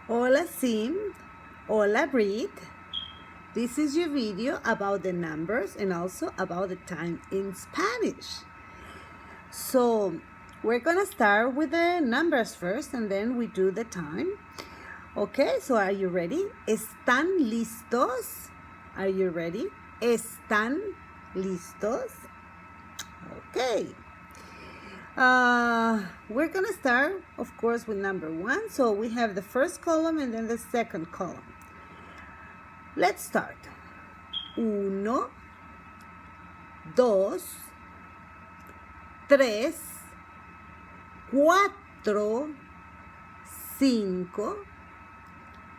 Hola Sim, hola Brit. This is your video about the numbers and also about the time in Spanish. So we're gonna start with the numbers first and then we do the time. Okay, so are you ready? ¿Están listos? Are you ready? ¿Están listos? Okay. We're gonna start, of course, with number 1. So we have the first column and then the second column. Let's start. 1, 2, 3, 4, 5,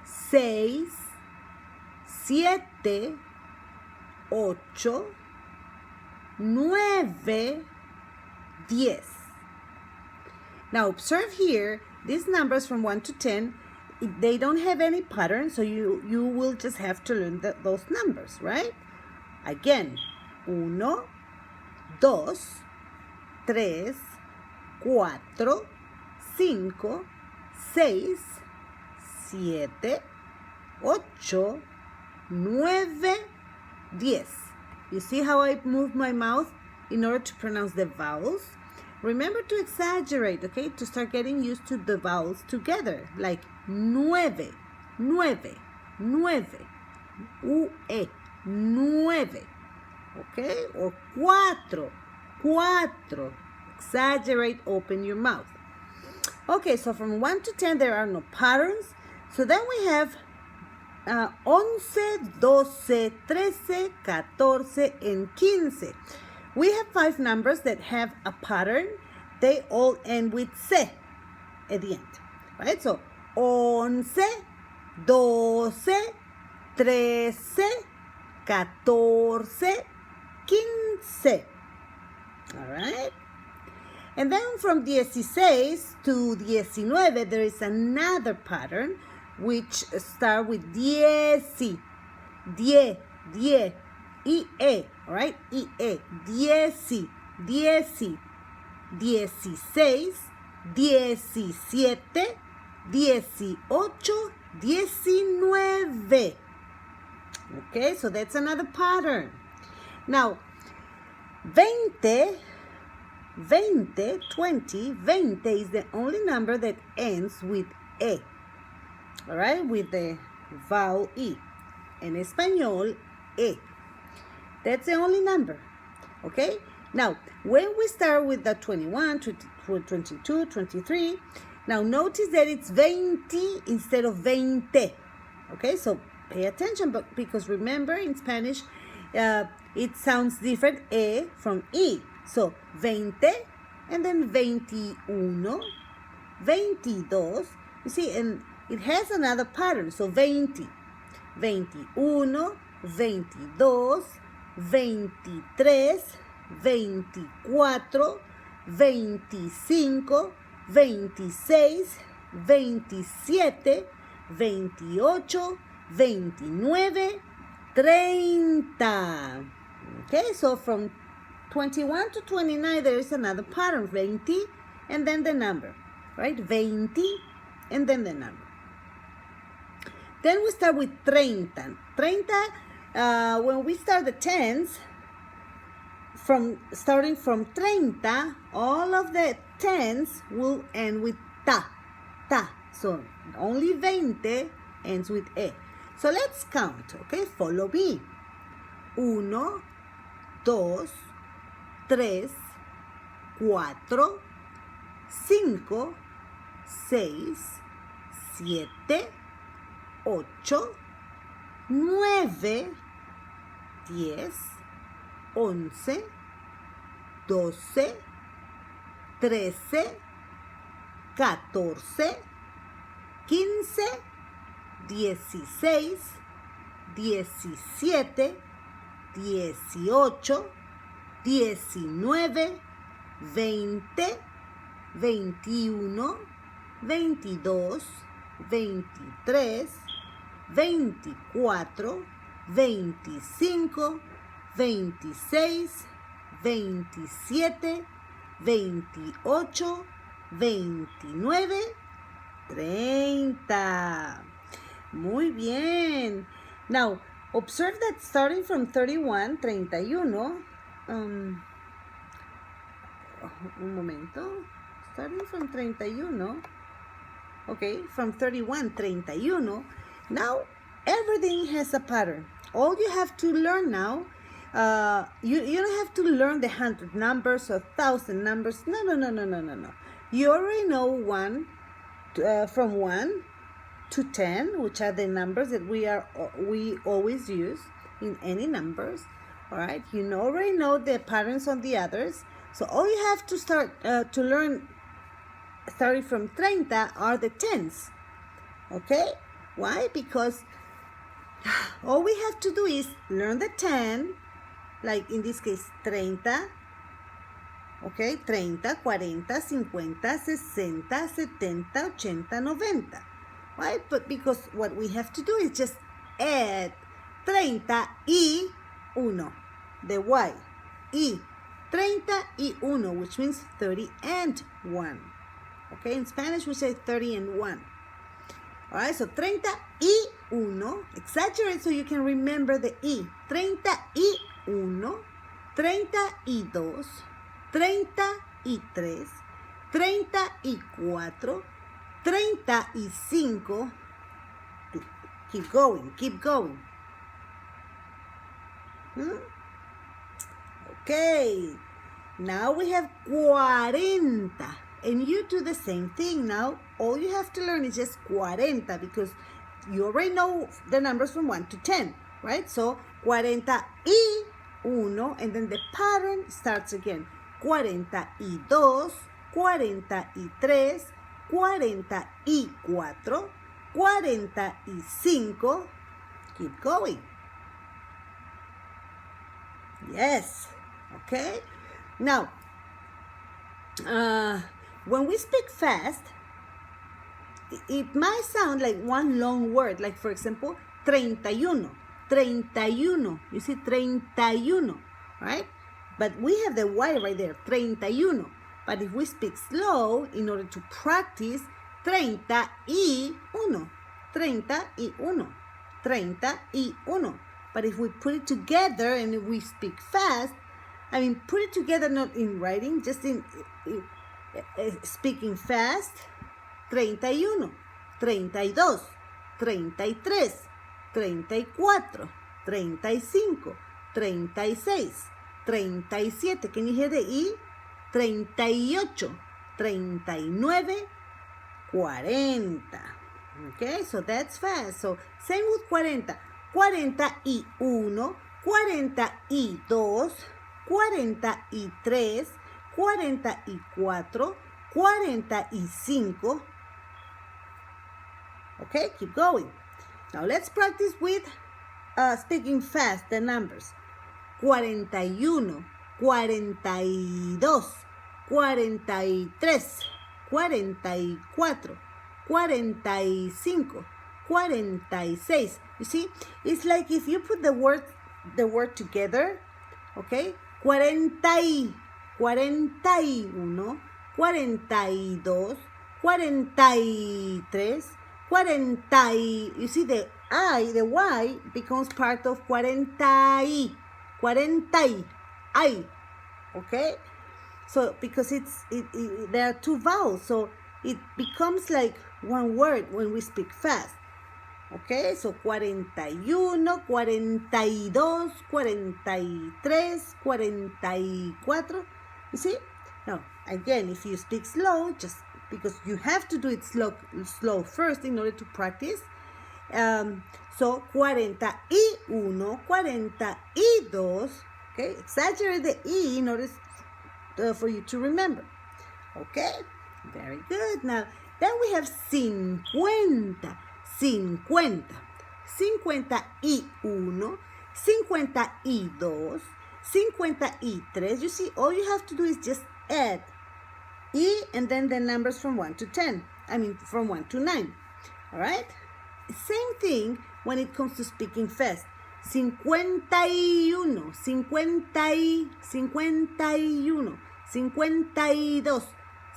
6, 7, 8, 9, 10. Now observe here, these numbers from 1 to 10, they don't have any pattern, so you will just have to learn those numbers, right? Again, 1, 2, 3, 4, 5, 6, 7, 8, 9, 10. You see how I move my mouth in order to pronounce the vowels? Remember to exaggerate, okay? To start getting used to the vowels together, like nueve, nueve, nueve, ue, nueve, okay? Or cuatro, cuatro. Exaggerate, open your mouth. Okay, so from 1 to 10, there are no patterns. So then we have 11, 12, 13, 14, and 15. We have 5 numbers that have a pattern. They all end with C at the end, right? So 11, 12, 13, 14, 15. All right? And then from 16 to 19, there is another pattern which start with 10, 10, 10. IE, all right? IE, 10, 10, 16, 17, 18, 19. Okay, so that's another pattern. Now, 20, 20, 20, 20 is the only number that ends with E, all right? With the vowel E. En español, E. That's the only number, okay? Now, when we start with the 21, 22, 23, now notice that it's 20 instead of 20, okay? So pay attention, but because remember in Spanish, it sounds different, E from E. So 20, and then 21, 22, you see, and it has another pattern, so 20, 21, 22, 23, 24, 25, 26, 27, 28, 29, 30. Okay, so from 21 to 29, there is another pattern, 20, and then the number, right? 20, and then the number. Then we start with 30. 30, when we start the tens, starting from 30, all of the tens will end with ta, ta. So only 20 ends with E. So let's count, okay? Follow me. 1, 2, 3, 4, 5, 6, 7, 8, 9, 10, 11, 12, 13, 14, 15, 16, 17, 18, 19, 20, 21, 22, 23, 24, 25, 26, 27, 28, 29, 30. Muy bien. Now, observe that starting from 31, 31, un momento. Starting from 31, okay, from 31, 31, now everything has a pattern. All you have to learn now, you don't have to learn the 100 numbers or 1,000 numbers. No. You already know from 1 to 10, which are the numbers that we always use in any numbers. All right, you already know the patterns on the others. So all you have to start to learn starting from 30 are the tens. Okay, why? Because all we have to do is learn the 10, like in this case 30, okay, 30, 40, 50, 60, 70, 80, 90. Right? But because what we have to do is just add 30 y 1, the y, y 30 y 1, which means 30 and 1. Okay, in Spanish we say 30 and 1. All right, so 30 y 1, exaggerate so you can remember the y. 30 y 1, 32, 33, 34, 35. Keep going. Okay, now we have 40. And you do the same thing now. All you have to learn is just 40 because you already know the numbers from 1 to 10, right? So 40 y 1, and then the pattern starts again. 42, 43, 44, 45. Keep going. Yes. Okay. Now, when we speak fast, it might sound like one long word, like for example, 31. You see 31, right? But we have the Y right there, 31. But if we speak slow, in order to practice, 30 y 1, 30 y 1, 30 y 1. But if we put it together and if we speak fast, I mean, put it together not in writing, just in speaking fast, 31, 32, 33, 34, 35, 36, 37. Can you hear the E? 38, 39, 40. Okay, so that's fast. So same with 40. 41, 42, 43, 44, 45. Okay, keep going. Now let's practice with speaking fast, the numbers. 41, 42, 43, 44, 45, 46. You see, it's like if you put the word together, okay? 40, 41, 42, 43, 40. You see, the Y becomes part of 40, 40, I. Okay? So because there are two vowels, so it becomes like one word when we speak fast. Okay, so 41, 42, 43, 44. You see? Now, again, if you speak slow, just because you have to do it slow first in order to practice. So 41, 42. Okay, exaggerate the E in order for you to remember. Okay, very good. Now, then we have 50. 50, 51, 52, 53. You see, all you have to do is just add E and then the numbers from 1 to 10. I mean, from 1 to 9. All right? Same thing when it comes to speaking fast. 51, 50, 51, 52,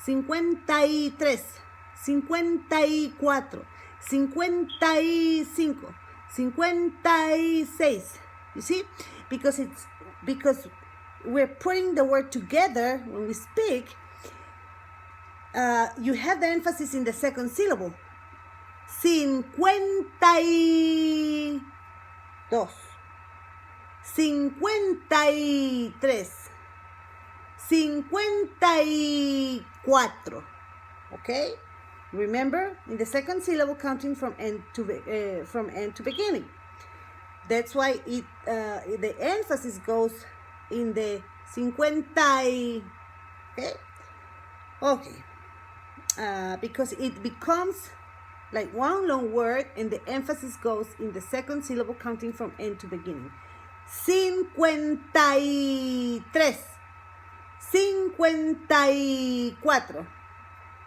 53, 54, 55, 56. You see? Because we're putting the word together when we speak. You have the emphasis in the second syllable. 52, 53, 54. Okay? Remember, in the second syllable, counting from end to beginning. That's why the emphasis goes in the 50. Okay. Because it becomes like one long word, and the emphasis goes in the second syllable, counting from end to beginning. 53, 54,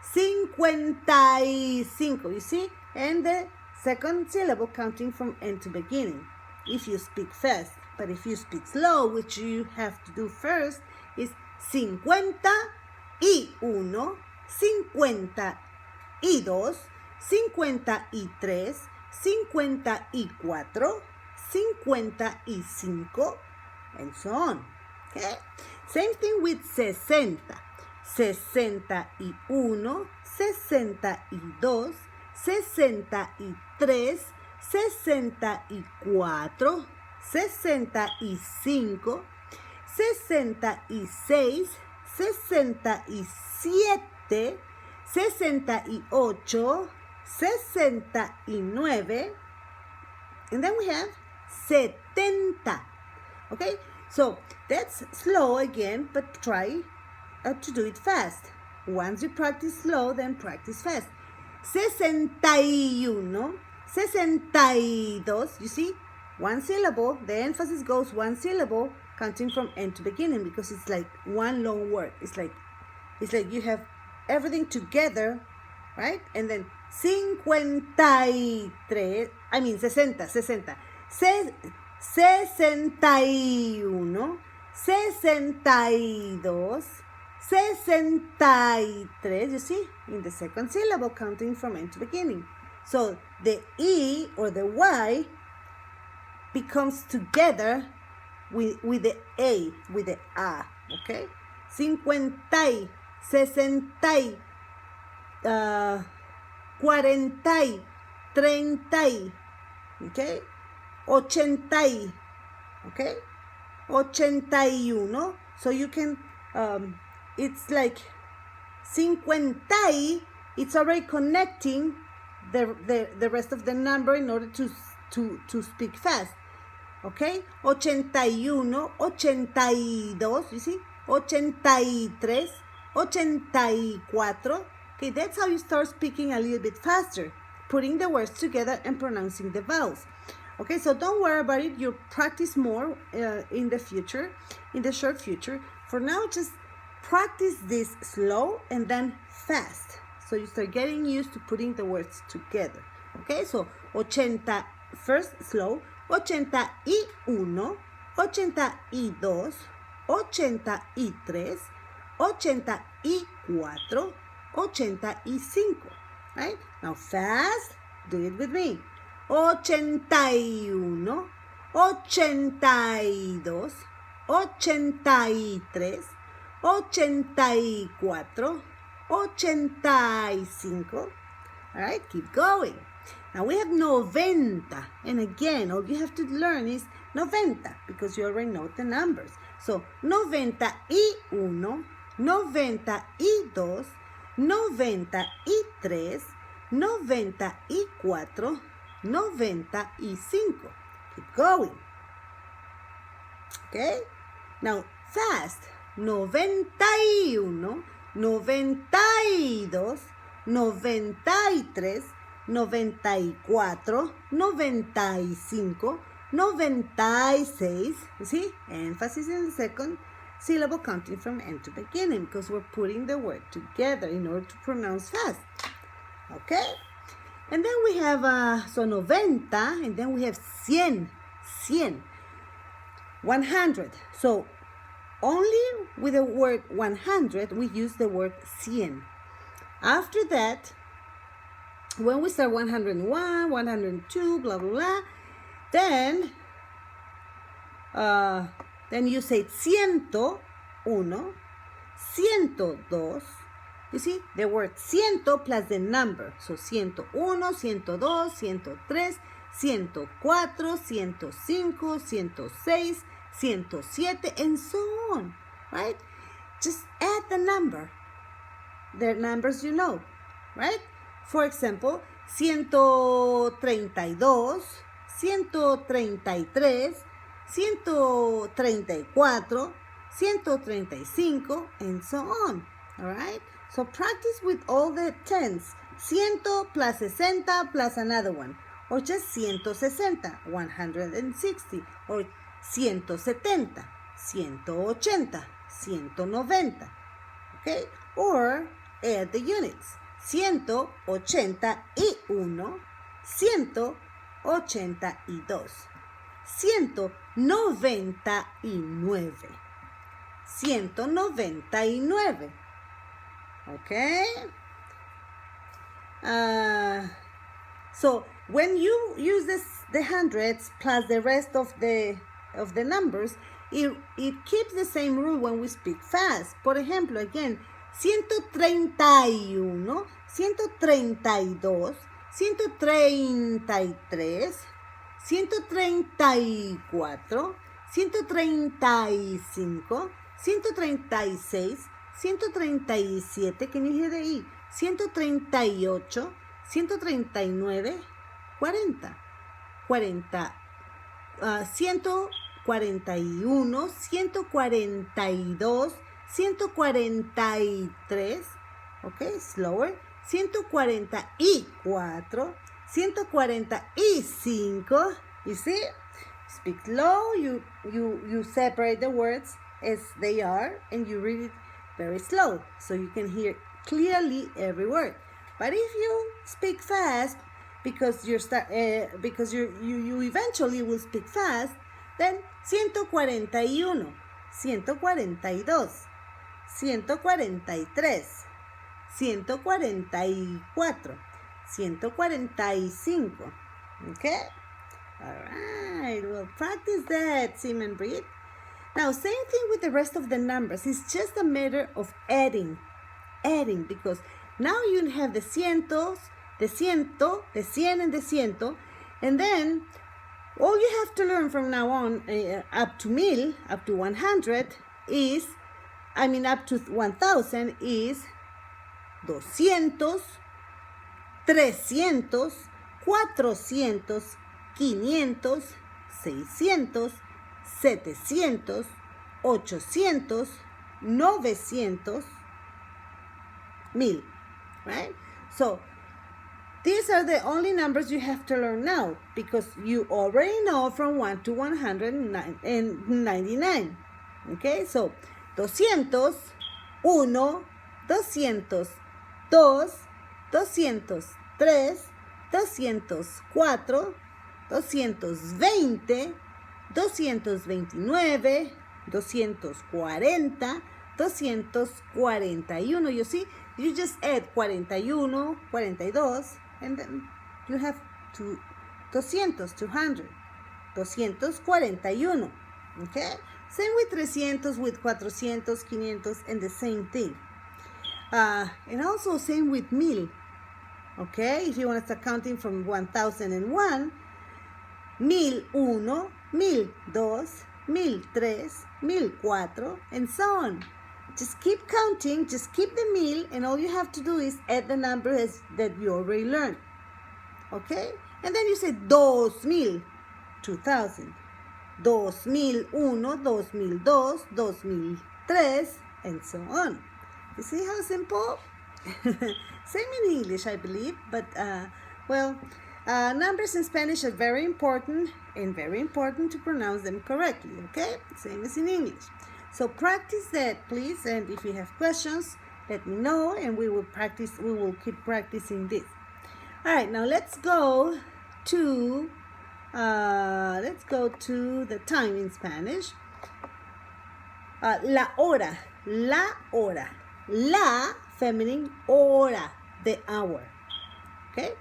55. You see? And the second syllable, counting from end to beginning. If you speak fast, but if you speak slow, which you have to do first, is 51, 52, 53, 54, 55, and so on. Okay? Same thing with 60. 61, 62, 63, 64, 65, 66, 67, 68, 69, and then we have 70. Okay, so that's slow again, but try to do it fast. Once you practice slow, then practice fast. 61, 62. You see, one syllable, the emphasis goes one syllable, counting from end to beginning, because it's like one long word. It's like you have everything together, right? And then 53, 60, 60, 61, 62, 63, you see, in the second syllable, counting from end to beginning. So the E or the Y becomes together with the A, with the A, okay? 50, 60, 40, 30, okay? 80, okay? 81. So you can, it's like 50, it's already connecting the rest of the number in order to speak fast. Okay? 81, 82, you see? 83, 84. Okay, that's how you start speaking a little bit faster, putting the words together and pronouncing the vowels. Okay, so don't worry about it. You'll practice more in the future, in the short future. For now, just practice this slow and then fast. So you start getting used to putting the words together. Okay, so 80, first slow, 81, 82, 83, 84, 85. Right? Now fast, do it with me. 81, 82, 83, 84, 85. All right, keep going. Now we have 90, and again, all you have to learn is 90 because you already know the numbers. So 91, 92, 93, 94, 95. Keep going. Okay? Now fast. 91, 92, 93, 94, 95, 96. You see? Emphasis in the second syllable, counting from end to beginning, because we're putting the word together in order to pronounce fast. Okay? And then we have, 90, and then we have 100, 100. So only with the word 100, we use the word 100. After that, when we start 101, 102, blah, blah, blah, then you say 101, 102. You see, the word ciento plus the number. So 101, 102, 103, 104, 105, 106, 107, and so on, right? Just add the number. The numbers you know, right? For example, 132, 133, 134, 135, and so on, all right? So practice with all the tens. 100 plus 60 plus another one. Or just 160, 160. Or 170, 180, 190. Okay? Or add the units. 181, 182, 199, 199. Okay? So when you use the hundreds plus the rest of the numbers, it keeps the same rule when we speak fast. Por ejemplo, again, 131, 132, 133, 134, 135, 136, 137, can you hear the E? 138, 139, 40, 141, 142, 143, okay, slower, 144, 145, you see? Speak slow, you separate the words as they are, and you read it very slow, so you can hear clearly every word. But if you speak fast, because you eventually will speak fast, then 141, 142, 143, 144, 145. Okay? All right. Well, practice that, Sim and Breed. Now, same thing with the rest of the numbers. It's just a matter of adding, because now you have the cientos, the ciento, the cien, and the ciento, and then all you have to learn from now on up to 1000, up to 100 is, up to 1000 is 200, 300, 400, 500, 600, 700, 800, 900, 1000, right? So these are the only numbers you have to learn now, because you already know from 1 to 199. Okay, so 200, 1, 200, 2, 203, 204, 220, 229, 240, 241. You see, you just add 41, 42, and then you have 200, 241. Okay? Same with 300, with 400, 500, and the same thing. And also same with 1000. Okay? If you want to start counting from 1001, 1001, 1002, 1003, 1004, and so on. Just keep counting, just keep the 1000, and all you have to do is add the numbers that you already learned. Okay? And then you say 2000, 2000, 2001, 2002, 2003, and so on. You see how simple? Same in English, I believe, but numbers in Spanish are very important, and very important to pronounce them correctly, okay? Same as in English. So practice that, please, and if you have questions, let me know, and we will keep practicing this. All right, now let's go to the time in Spanish. La hora, la hora. La, feminine, hora, the hour. okay?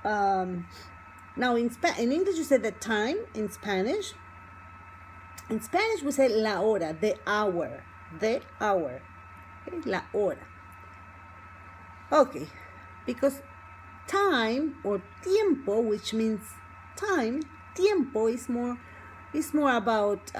Now in English you say the time. In Spanish we say la hora, the hour, okay? La hora. Okay, because time or tiempo, which means time, tiempo is more about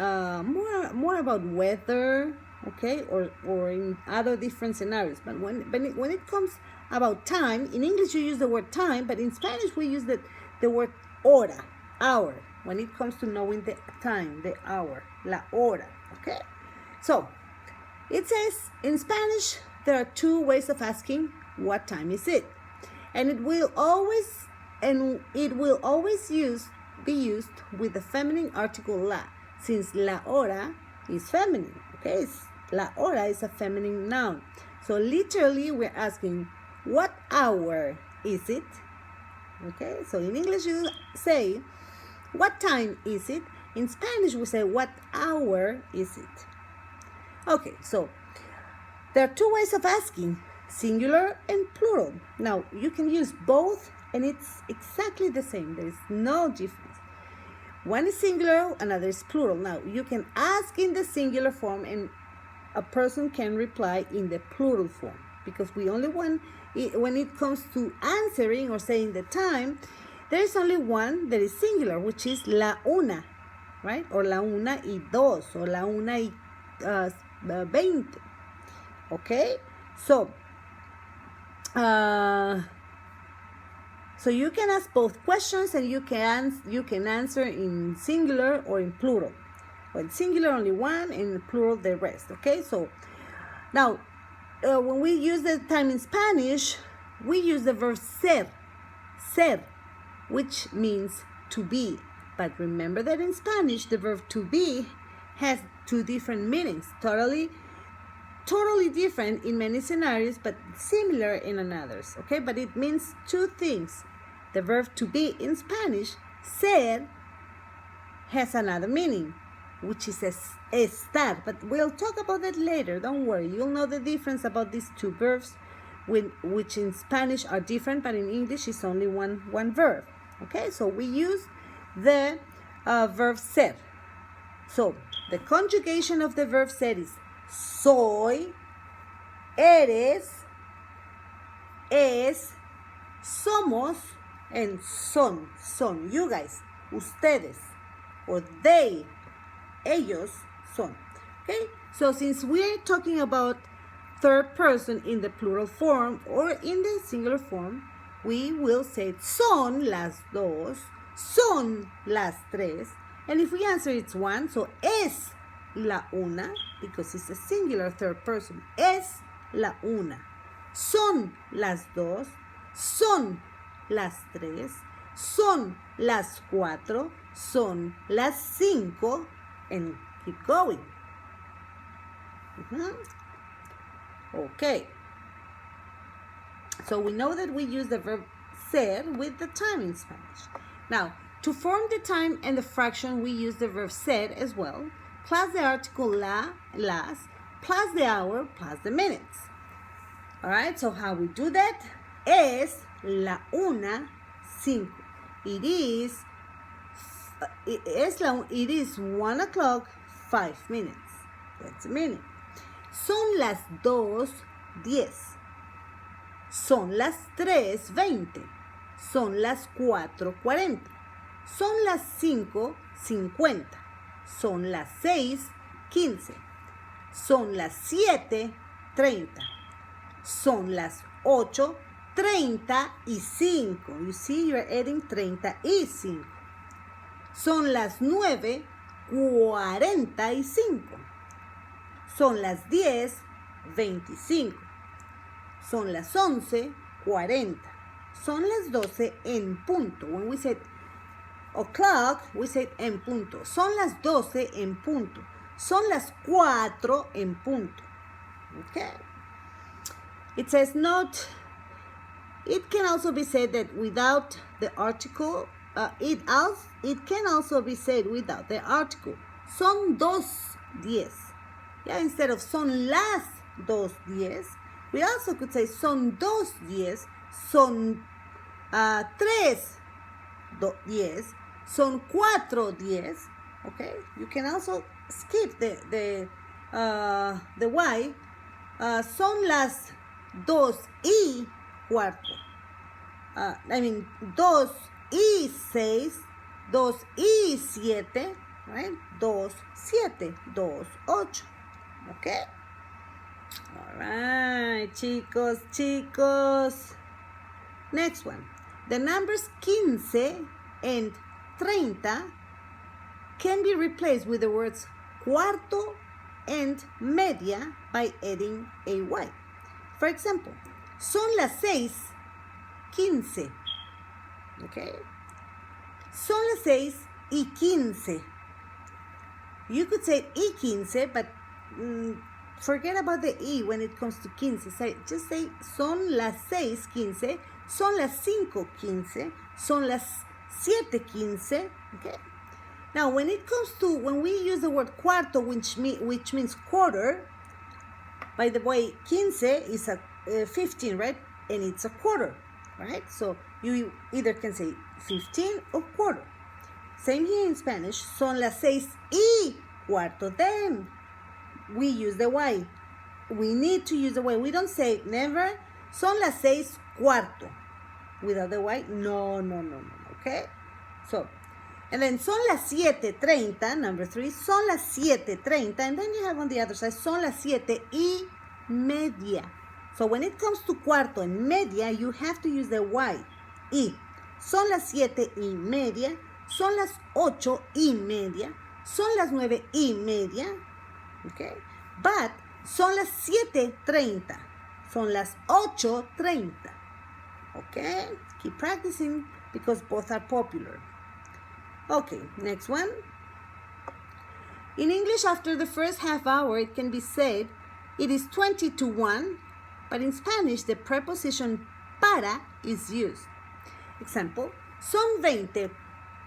more about weather, okay, or in other different scenarios. But when it comes about time, in English you use the word time, but in Spanish we use the word hora, hour, when it comes to knowing the time, the hour, la hora, okay? So it says in Spanish there are two ways of asking what time is it, and it will always be used with the feminine article la, since la hora is feminine, okay? La hora is a feminine noun. So literally we're asking, what hour is it? Okay, so in English you say, what time is it? In Spanish we say, what hour is it? Okay, so there are two ways of asking, singular and plural. Now you can use both and it's exactly the same. There is no difference. One is singular, another is plural. Now you can ask in the singular form and a person can reply in the plural form, because we only want, when it comes to answering or saying the time, there is only one that is singular, which is la una, right? Or la una y dos, or la una y 20. Okay, so you can ask both questions and you can answer in singular or in plural. Or in singular only one, and in plural the rest. Okay, so now when we use the time in Spanish, we use the verb ser, which means to be. But remember that in Spanish the verb to be has two different meanings, totally different in many scenarios, but similar in others, okay? But it means two things. The verb to be in Spanish, ser, has another meaning, which is estar, but we'll talk about that later, don't worry. You'll know the difference about these two verbs, which in Spanish are different, but in English is only one verb, okay? So we use the verb ser. So the conjugation of the verb ser is soy, eres, es, somos, and son. You guys, ustedes, or they, ellos, son. Okay? So since we're talking about third person in the plural form or in the singular form, we will say son las dos, son las tres, and if we answer it's one, so es la una, because it's a singular third person, es la una, son las dos, son las tres, son las cuatro, son las cinco, and keep going. Okay, so we know that we use the verb ser with the time in Spanish. Now, to form the time and the fraction, we use the verb ser as well, plus the article la, las, plus the hour, plus the minutes. All right, so how we do that? Es la una, cinco. It is 1 o'clock, 5 minutes. That's a minute. Son las 2:10. Son las 3:20. Son las 4:40. Son las 5:50. Son las 6:15. Son las 7:30. Son las 8:35. You see, you're adding 35. Son las 9:45. Son las 10:25. Son las 11:40. Son las 12 en punto. When we said o'clock, we said en punto. Son las 12 en punto. Son las 4 en punto. Okay. It says not. It can also be said that without the article. It can also be said without the article. Son 2:10. Yeah, instead of son las 2:10, we also could say son 2:10, son tres 10, son 4 10, okay? You can also skip the Y. Son las 2:15. 2:06, 2:07, right? 2:7, 2:8, okay? All right, chicos. Next one. The numbers 15 and 30 can be replaced with the words cuarto and media by adding a Y. For example, son las 6:15. Okay? Son las 6:15. You could say y15, but forget about the E when it comes to 15. Just say son las 6:15, son las 5:15, son las 7:15. Okay? Now, when we use the word cuarto, which means quarter, by the way, 15 is a 15, right? And it's a quarter, right? So you either can say 15 or quarter. Same here in Spanish. Son las 6:15. Then we use the Y. We need to use the Y. We don't say never. Son las 6:15. Without the Y. No. Okay? So, and then son las 7:30, number 3. Son las 7:30. And then you have on the other side, son las 7:30. So when it comes to cuarto and media, you have to use the Y. Y. Son las 7:30. Son las 8:30. Son las 9:30. Okay? But son las 7:30. Son las 8:30. Okay? Keep practicing because both are popular. Okay, next one. In English, after the first half hour, it can be said, it is 20 to 1, but in Spanish, the preposition para is used. Example, son 20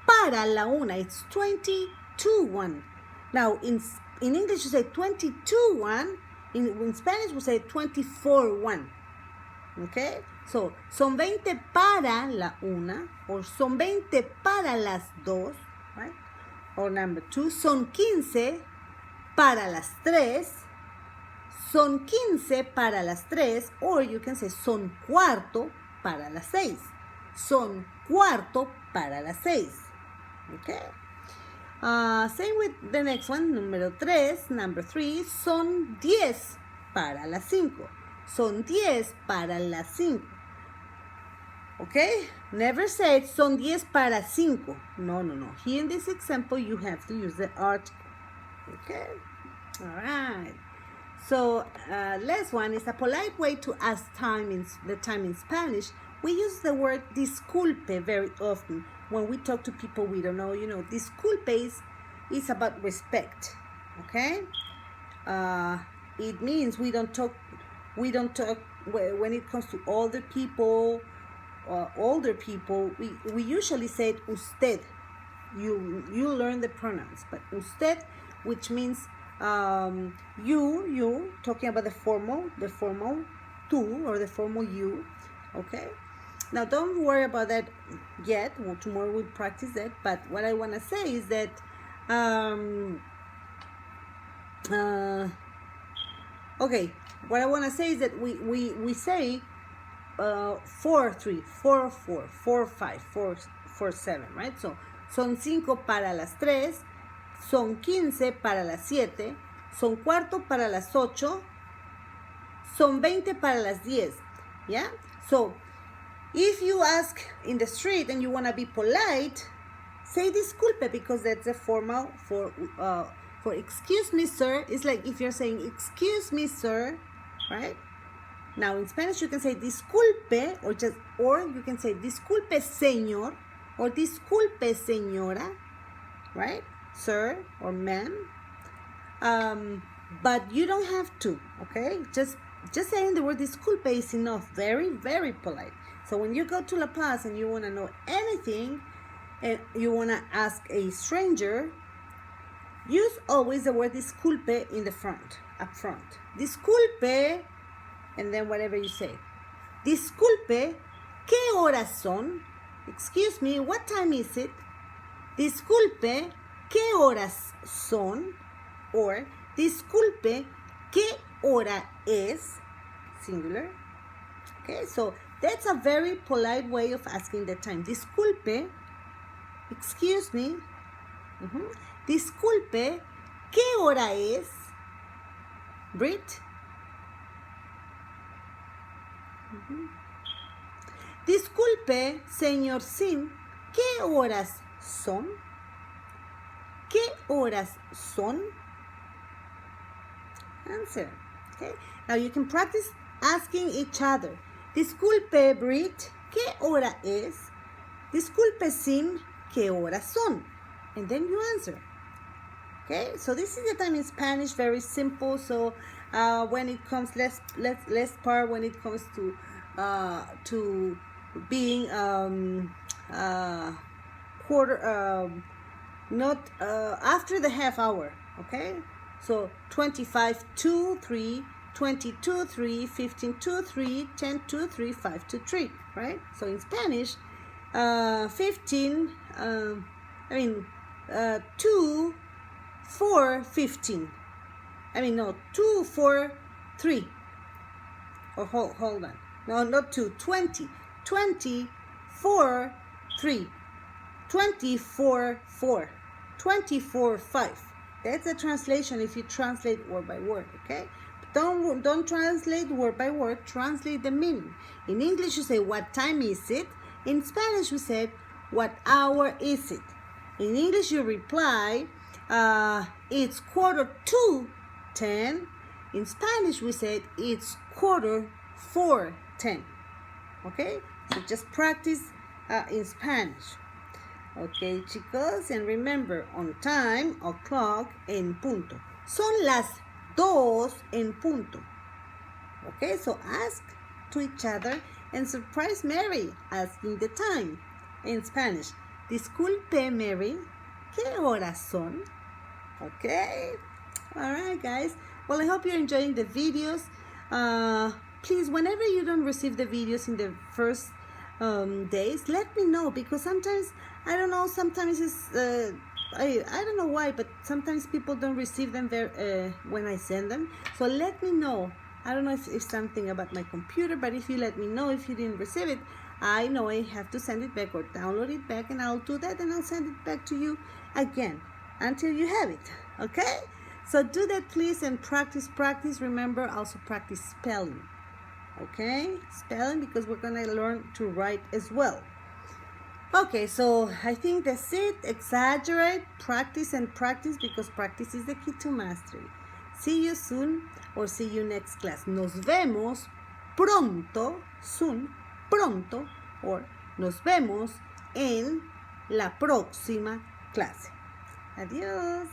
para la una. It's 20 to 1. Now, in English, you say 20 to 1. In Spanish, we say 24-1. Okay? So, son 20 para la una, or son 20 para las dos, right? Or number 2, son 15 para las 3, son 15 para las 3, or you can say son cuarto para las 6, son cuarto para las 6, okay? Same with the next one, number 3, son 10 para las 5, son 10 para las 5. Okay? Never say son 10 para 5. No. Here in this example, you have to use the article. Okay? All right. So, last one is a polite way to ask the time in Spanish. We use the word disculpe very often when we talk to people we don't know. You know, disculpe is about respect. Okay? It means we don't talk when it comes to older people. We usually say it usted. You learn the pronouns, but usted, which means you talking about the formal tú or the formal you. Okay, now don't worry about that yet. Well, tomorrow we'll practice that. But what I want to say is that what I want to say is that we say 4-3, 4-4, 4-5, 4-7, right? So, son 5 para las 3, son 15 para las 7, son cuarto para las 8, son 20 para las 10, yeah? So, if you ask in the street and you want to be polite, say disculpe, because that's a formal for excuse me, sir. It's like if you're saying, excuse me, sir, right? Now, in Spanish, you can say disculpe, or you can say disculpe, señor, or disculpe, señora, right? Sir or ma'am. But you don't have to, okay? Just saying the word disculpe is enough. Very, very polite. So when you go to La Paz and you want to know anything, and you want to ask a stranger, use always the word disculpe in the front, up front. Disculpe. And then whatever you say. Disculpe, ¿qué horas son? Excuse me, what time is it? Disculpe, ¿qué horas son? Or, disculpe, ¿qué hora es? Singular. Okay, so that's a very polite way of asking the time. Disculpe, excuse me. Disculpe, ¿qué hora es? Brit. Disculpe, señor Sim, ¿qué horas son? ¿Qué horas son? Answer. Okay. Now you can practice asking each other. Disculpe, Brit, ¿qué hora es? Disculpe, Sim, ¿qué horas son? And then you answer. Okay. So this is the time in Spanish. Very simple. So when it comes less part when it comes to being quarter not after the half hour. Okay. So 25 to 3, 20 to 3, 15 to 3, 10 to 3, 5 to 3, right? So in Spanish, 15, 2, 4, 15. 2, 4, 3. Or hold on. No, not 2, 20. 20, 4, 3. 24, 4. 24, 5. That's a translation if you translate word by word, okay? Don't translate word by word, translate the meaning. In English, you say, what time is it? In Spanish, we said, what hour is it? In English, you reply, it's 10:15. In Spanish, we said, it's 10:45. Okay? So just practice in Spanish. Okay, chicos, and remember, on time, o'clock, en punto. Son las 2 en punto. Okay, so ask to each other and surprise Mary asking the time in Spanish. Disculpe, Mary, ¿qué horas son? Okay, all right, guys. Well, I hope you're enjoying the videos. Please, whenever you don't receive the videos in the first days, let me know, because sometimes I don't know, sometimes it's I don't know why, but sometimes people don't receive them when I send them. So let me know. I don't know if it's something about my computer, but if you let me know if you didn't receive it, I know I have to send it back or download it back, and I'll do that, and I'll send it back to you again until you have it. Okay, so do that, please, and practice. Remember, also practice spelling. Okay, spelling, because we're gonna learn to write as well. Okay, so I think that's it. Exaggerate, practice, because practice is the key to mastery. See you soon, or see you next class. Nos vemos pronto, soon, pronto, or nos vemos en la próxima clase. Adiós.